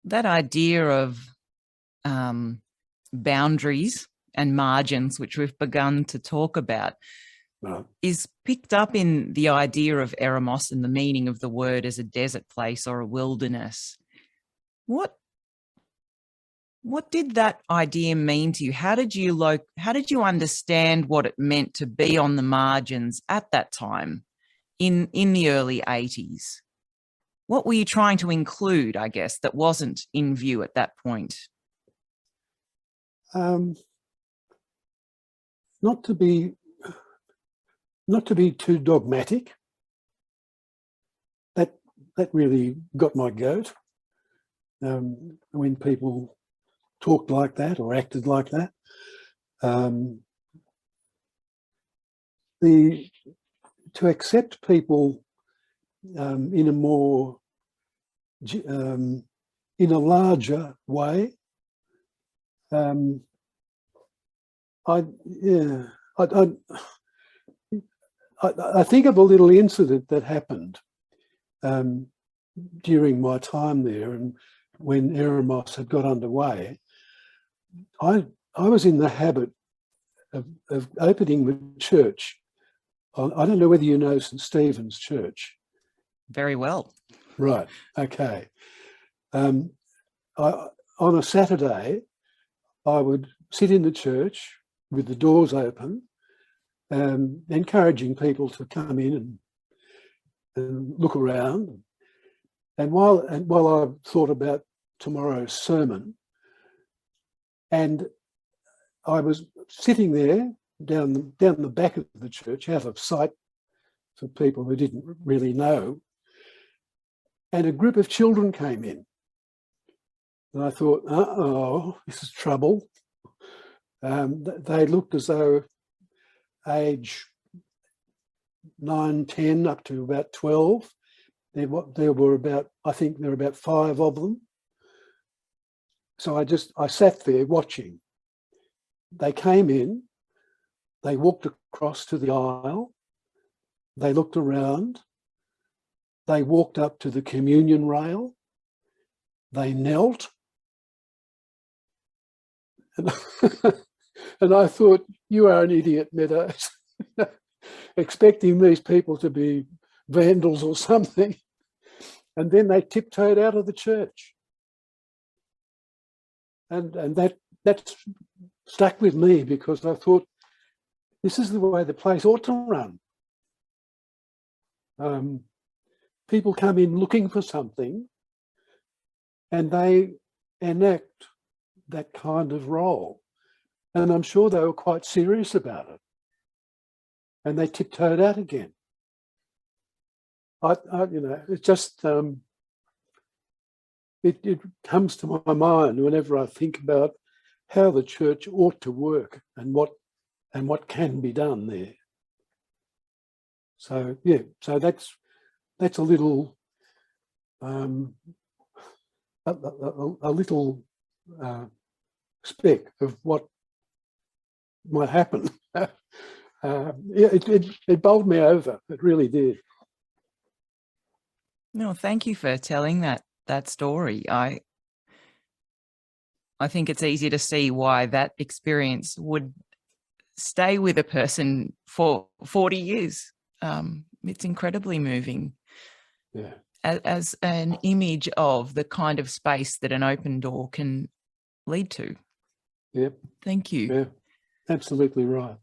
that idea of boundaries and margins, which we've begun to talk about, is picked up in the idea of Eremos and the meaning of the word as a desert place or a wilderness. What did that idea mean to you? How did you understand what it meant to be on the margins at that time in the early 80s? What were you trying to include, I guess, that wasn't in view at that point? Not to be too dogmatic. That really got my goat. When people talked like that or acted like that. To accept people in a more, in a larger way. I think of a little incident that happened during my time there, and when Eremos had got underway. I was in the habit of opening the church. I don't know whether you know St. Stephen's Church. Very well. Right, okay. On a Saturday, I would sit in the church with the doors open, encouraging people to come in and look around. And while I thought about tomorrow's sermon, and I was sitting there down the back of the church, out of sight for people who didn't really know, and a group of children came in. And I thought, uh-oh, this is trouble. They looked as though age 9, 10, up to about 12. There were about, I think there were about 5 of them. So I sat there watching. They came in, they walked across to the aisle, they looked around, they walked up to the communion rail, they knelt. And I thought, you are an idiot, Meadows, expecting these people to be vandals or something. And then they tiptoed out of the church. And that stuck with me, because I thought, this is the way the place ought to run. People come in looking for something, and they enact that kind of role. And I'm sure they were quite serious about it. And they tiptoed out again. It just, it comes to my mind whenever I think about how the church ought to work and what can be done there. So yeah, so that's a little a little speck of what might happen. It bowled me over. It really did. No, thank you for telling that story. I think it's easy to see why that experience would stay with a person for 40 years. It's incredibly moving. Yeah. As an image of the kind of space that an open door can lead to. Yep. Thank you. Yeah, absolutely right.